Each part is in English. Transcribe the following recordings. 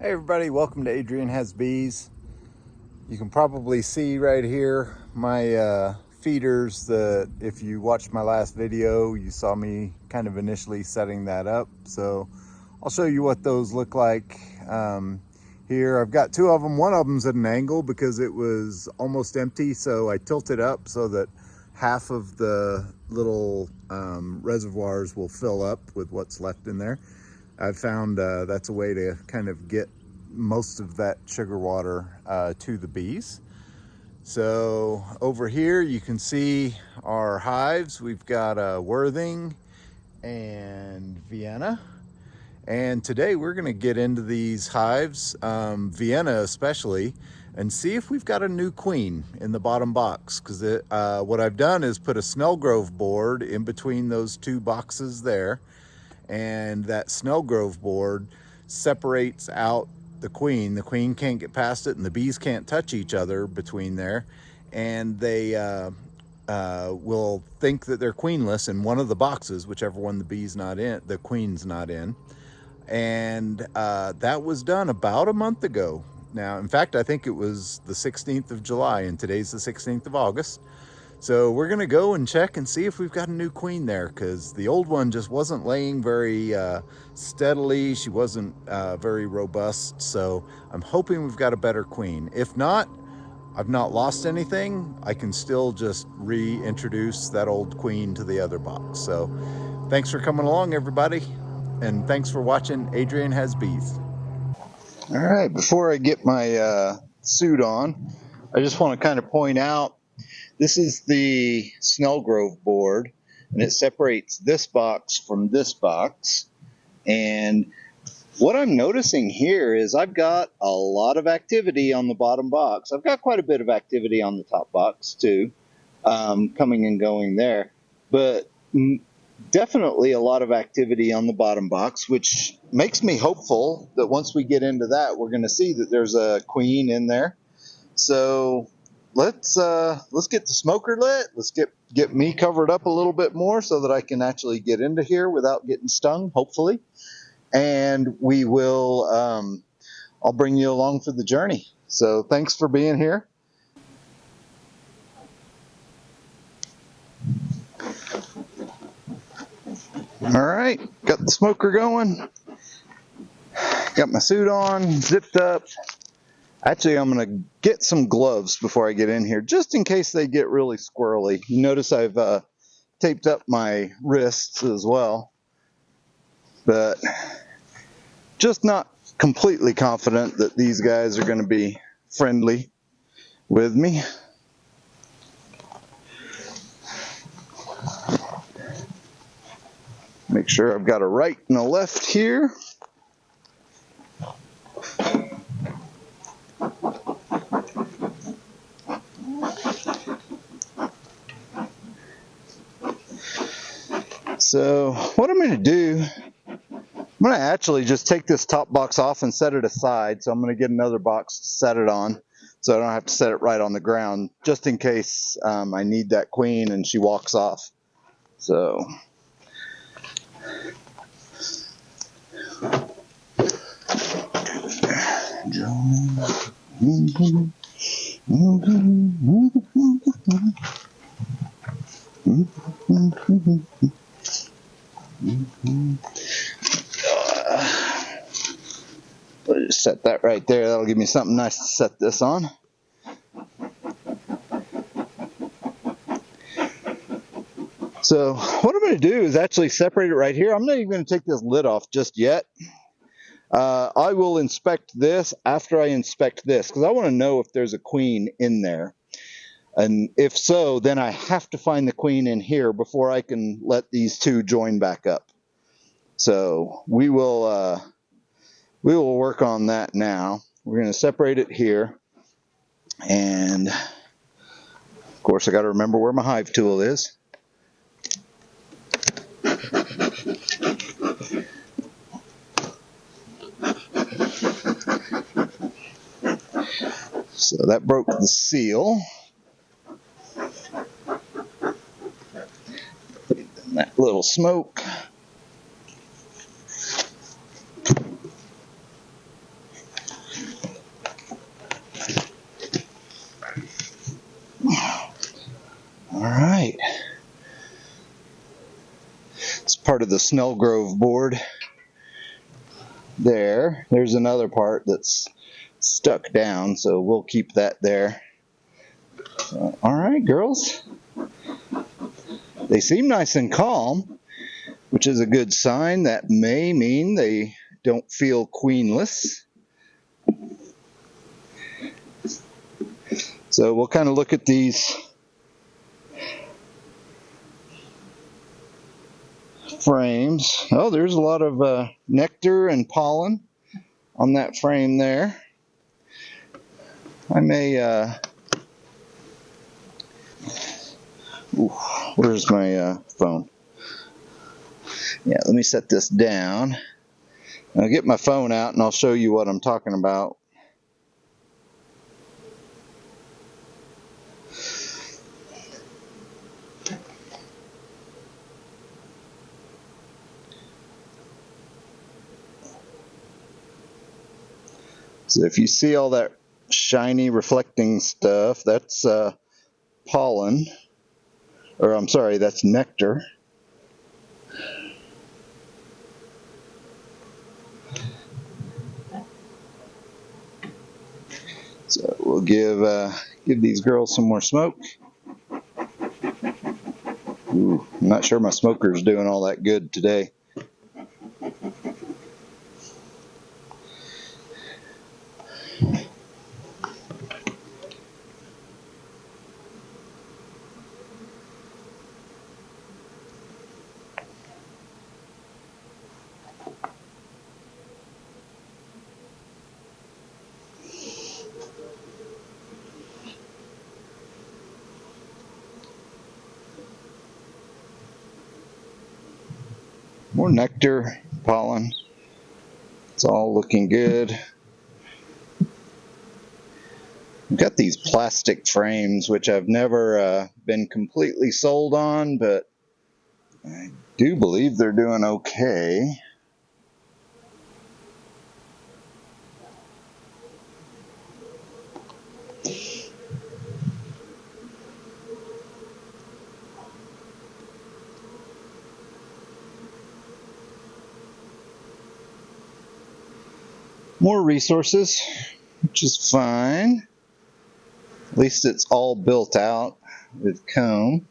Hey everybody, welcome to Adrian Has Bees. You can probably see right here my feeders that if you watched my last video, you saw me kind of initially setting that up. So I'll show you what those look like here. I've got two of them. One of them's at an angle because it was almost empty. So I tilted up so that half of the little reservoirs will fill up with what's left in there. I've found that's a way to kind of get most of that sugar water to the bees. So over here you can see our hives. We've got Worthing and Vienna. And today we're going to get into these hives, Vienna especially, and see if we've got a new queen in the bottom box. Because what I've done is put a Snellgrove board in between those two boxes there. And that Snellgrove board separates out the queen. The queen can't get past it, and the bees can't touch each other between there. And they will think that they're queenless in one of the boxes, whichever one the bee's not in, the queen's not in. And that was done about a month ago. Now, in fact, I think it was the 16th of July, and today's the 16th of August. So we're going to go and check and see if we've got a new queen there, because the old one just wasn't laying very steadily. She wasn't very robust. So I'm hoping we've got a better queen. If not, I've not lost anything. I can still just reintroduce that old queen to the other box. So thanks for coming along, everybody. And thanks for watching Adrian Has Bees. All right, before I get my suit on, I just want to kind of point out, this is the Snellgrove board, and it separates this box from this box. And what I'm noticing here is I've got a lot of activity on the bottom box. I've got quite a bit of activity on the top box too, coming and going there. But definitely a lot of activity on the bottom box, which makes me hopeful that once we get into that, we're going to see that there's a queen in there. So let's get the smoker lit. Let's get me covered up a little bit more so that I can actually get into here without getting stung, hopefully. And we will, I'll bring you along for the journey. So thanks for being here. All right, got the smoker going. Got my suit on, zipped up. Actually, I'm going to get some gloves before I get in here, just in case they get really squirrely. You notice I've taped up my wrists as well, but just not completely confident that these guys are going to be friendly with me. Make sure I've got a right and a left here. So what I'm going to do, I'm going to actually just take this top box off and set it aside. So I'm going to get another box to set it on, so I don't have to set it right on the ground, just in case I need that queen and she walks off. So I'll just set that right there. That'll give me something nice to set this on. So what I'm going to do is actually separate it right here. I'm not even going to take this lid off just yet. I will inspect this after I inspect this, because I want to know if there's a queen in there. And if so, then I have to find the queen in here before I can let these two join back up. So we will work on that now. We're going to separate it here. And of course, I got to remember where my hive tool is. So that broke the seal. That little smoke. part of the Snellgrove board. There's another part that's stuck down, so we'll keep that there. All right, girls. They seem nice and calm, which is a good sign. That may mean they don't feel queenless. So we'll kind of look at these frames. Oh, there's a lot of nectar and pollen on that frame there. I may, where's my phone? Yeah, let me set this down. I'll get my phone out and I'll show you what I'm talking about. So if you see all that shiny reflecting stuff, that's pollen, or I'm sorry, that's nectar. So we'll give these girls some more smoke. Ooh, I'm not sure my smoker's doing all that good today. More nectar, pollen. It's all looking good. I've got these plastic frames, which I've never been completely sold on, but I do believe they're doing okay. More resources, which is fine. At least it's all built out with comb.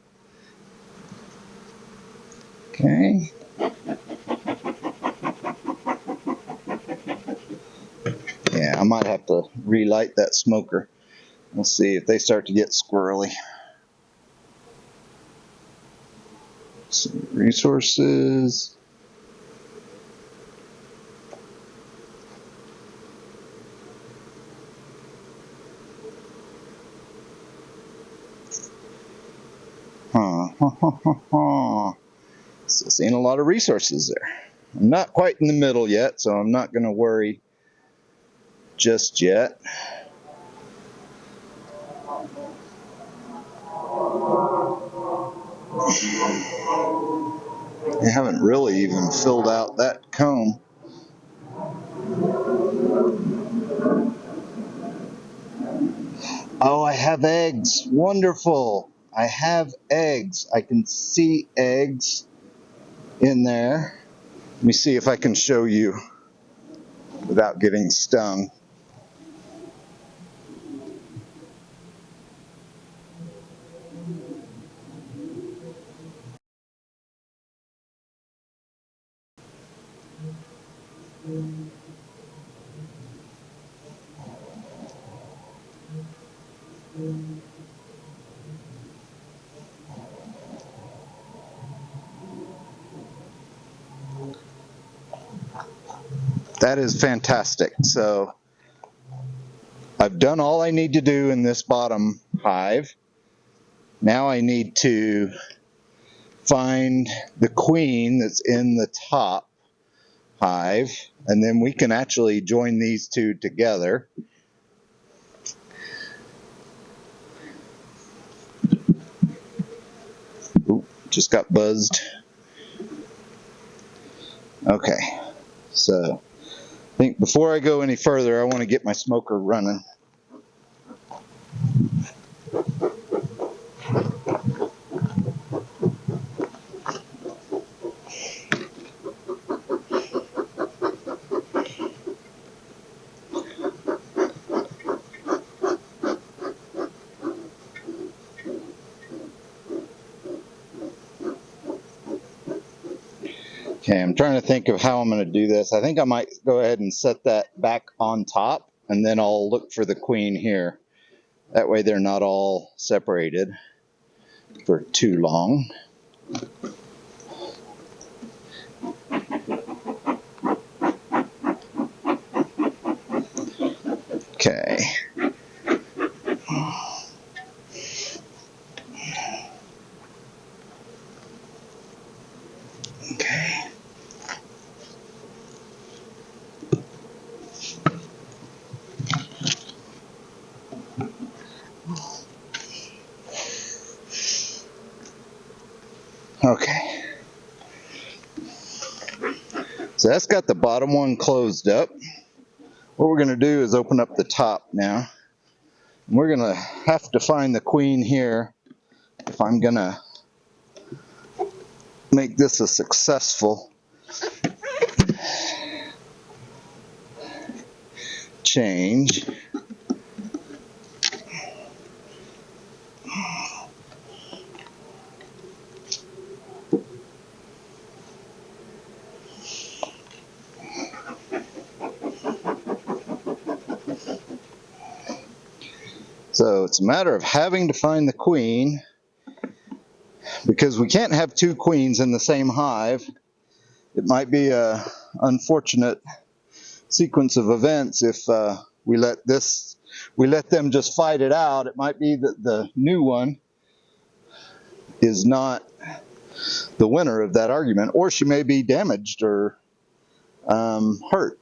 Okay. Yeah, I might have to relight that smoker. We'll see if they start to get squirrely. Some resources. So seeing a lot of resources there. I'm not quite in the middle yet, so I'm not going to worry just yet. I haven't really even filled out that comb. Oh, I have eggs. Wonderful. I have eggs. I can see eggs in there. Let me see if I can show you without getting stung. That is fantastic. So I've done all I need to do in this bottom hive. Now I need to find the queen that's in the top hive, and then we can actually join these two together. Ooh, just got buzzed. Okay, so I think before I go any further, I want to get my smoker running. Okay, I'm trying to think of how I'm going to do this. I think I might go ahead and set that back on top, and then I'll look for the queen here. That way they're not all separated for too long. Okay. Okay. Okay. So that's got the bottom one closed up. What we're going to do is open up the top now. We're going to have to find the queen here if I'm going to make this a successful change. So it's a matter of having to find the queen, because we can't have two queens in the same hive. It might be a unfortunate sequence of events if we let them just fight it out. It might be that the new one is not the winner of that argument, or she may be damaged or hurt.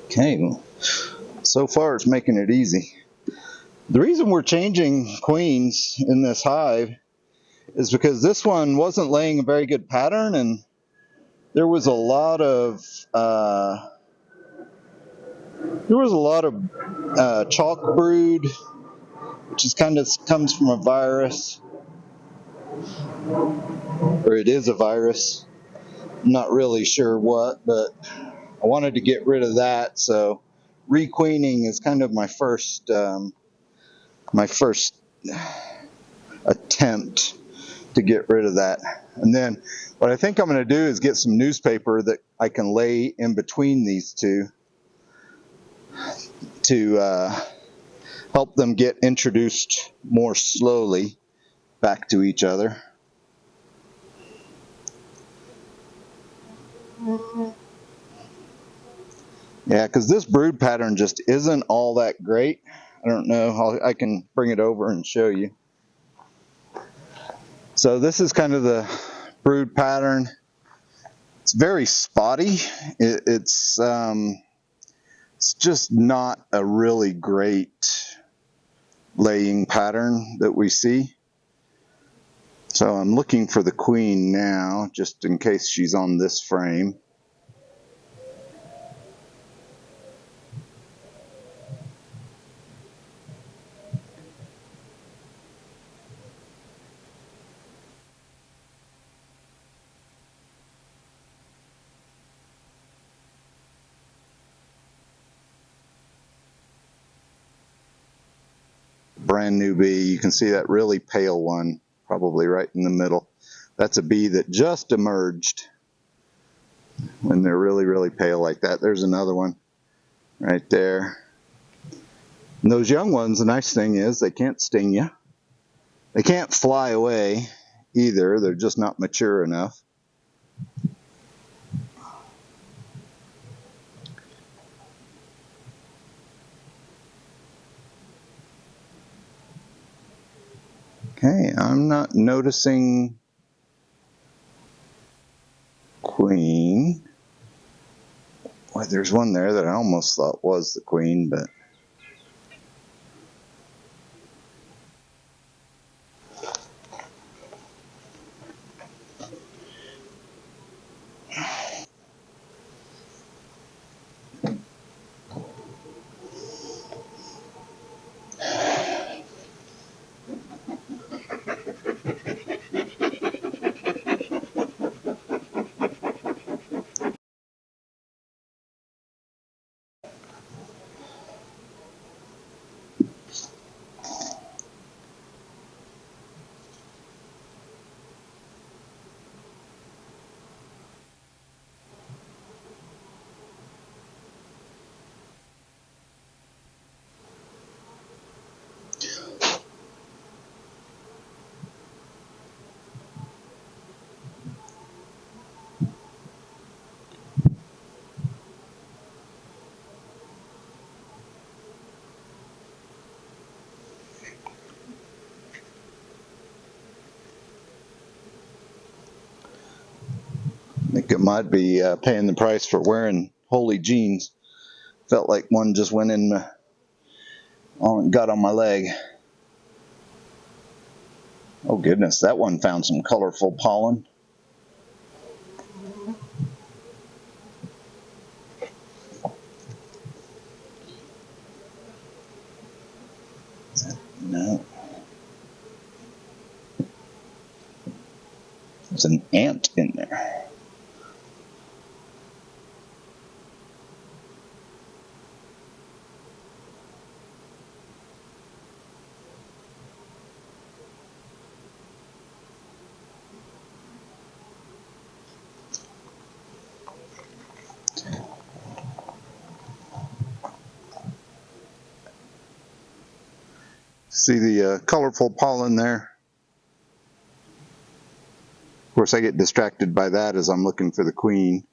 Okay, so far it's making it easy. The reason we're changing queens in this hive is because this one wasn't laying a very good pattern, and there was a lot of chalk brood, which is kind of comes from a virus, or it is a virus. I'm not really sure what, but I wanted to get rid of that. So requeening is kind of my first attempt to get rid of that. And then what I think I'm going to do is get some newspaper that I can lay in between these two to help them get introduced more slowly back to each other. Yeah, because this brood pattern just isn't all that great. I don't know, I can bring it over and show you. So this is kind of the brood pattern. It's very spotty. It's just not a really great laying pattern that we see. So I'm looking for the queen now, just in case she's on this frame. Brand new bee. You can see that really pale one, probably right in the middle. That's a bee that just emerged when they're really, really pale like that. There's another one right there. And those young ones, the nice thing is they can't sting you. They can't fly away either. They're just not mature enough. Okay, I'm not noticing queen. Well, there's one there that I almost thought was the queen, but think it might be paying the price for wearing holy jeans. Felt like one just went in and got on my leg. Oh goodness, that one found some colorful pollen. No. There's an ant in there. See the colorful pollen there? Of course, I get distracted by that as I'm looking for the queen.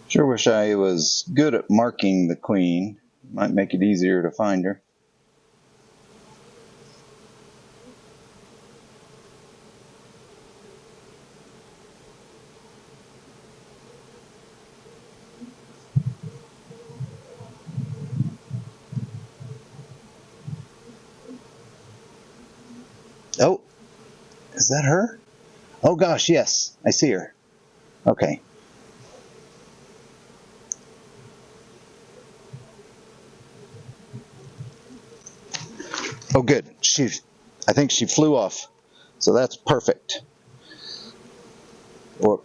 Sure wish I was good at marking the queen. Might make it easier to find her. Oh, is that her? Oh gosh, yes, I see her. Okay. Oh good, I think she flew off, so that's perfect. Or,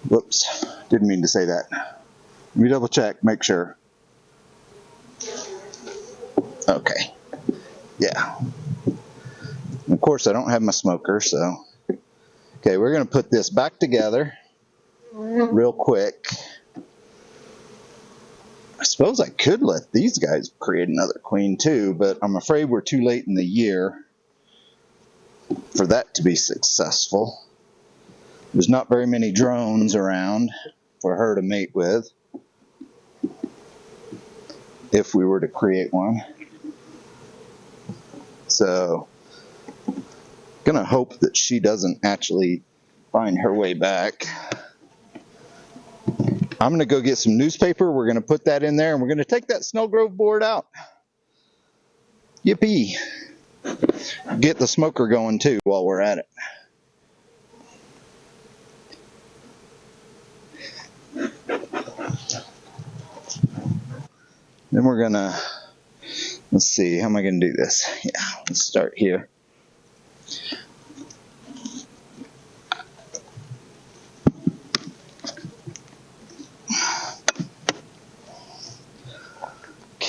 whoops, didn't mean to say that. Let me double check, make sure. Okay, yeah. And of course I don't have my smoker, so. Okay, we're gonna put this back together real quick. I suppose I could let these guys create another queen too, but I'm afraid we're too late in the year for that to be successful. There's not very many drones around for her to mate with, if we were to create one. So, gonna hope that she doesn't actually find her way back. I'm gonna go get some newspaper. We're gonna put that in there, and we're gonna take that Snellgrove board out. Yippee! Get the smoker going too while we're at it. Then we're gonna, let's see, how am I gonna do this? Yeah, let's start here.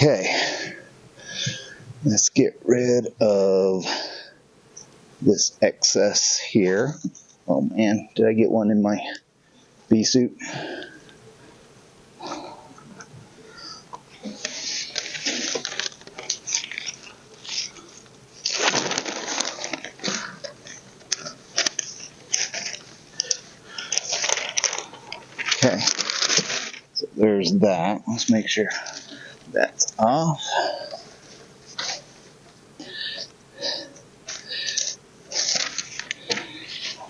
Okay, let's get rid of this excess here. Oh man, did I get one in my bee suit? Okay, so there's that. Let's make sure that's off.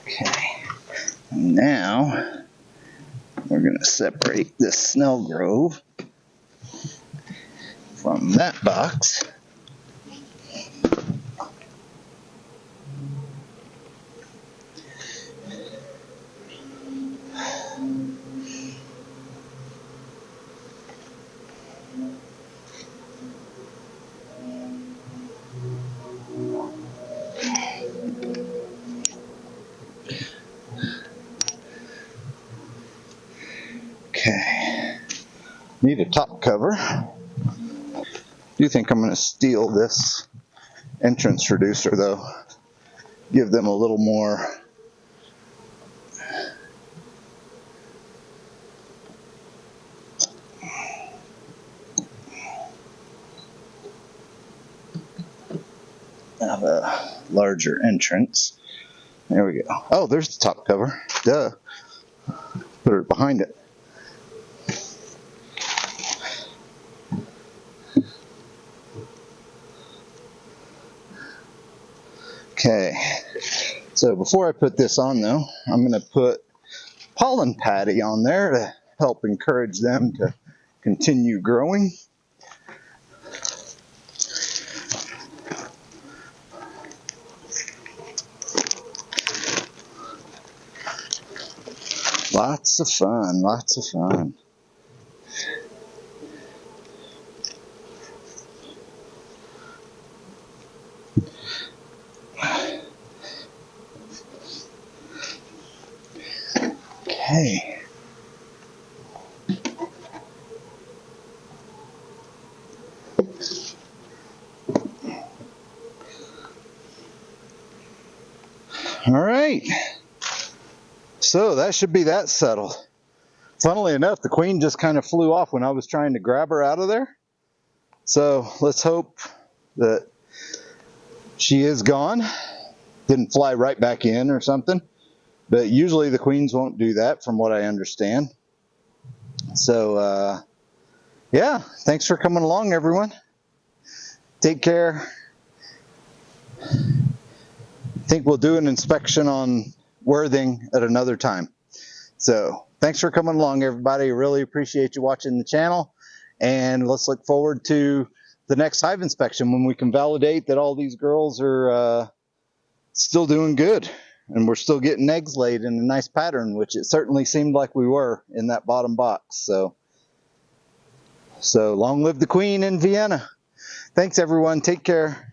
Okay, now we're going to separate this Snellgrove from that box. Need a top cover. Do think I'm going to steal this entrance reducer though. Give them a little more of a larger entrance. There we go. Oh, there's the top cover. Duh. Put it behind it. Okay. So before I put this on though, I'm going to put pollen patty on there to help encourage them to continue growing. Lots of fun, lots of fun. Okay. All right. So that should be that settled. Funnily enough, the queen just kind of flew off when I was trying to grab her out of there. So let's hope that she is gone. Didn't fly right back in or something. But usually the queens won't do that from what I understand. So, yeah, thanks for coming along, everyone. Take care. I think we'll do an inspection on Worthing at another time. So thanks for coming along, everybody. Really appreciate you watching the channel. And let's look forward to the next hive inspection when we can validate that all these girls are still doing good. And we're still getting eggs laid in a nice pattern, which it certainly seemed like we were in that bottom box. So long live the queen in Vienna. Thanks, everyone. Take care.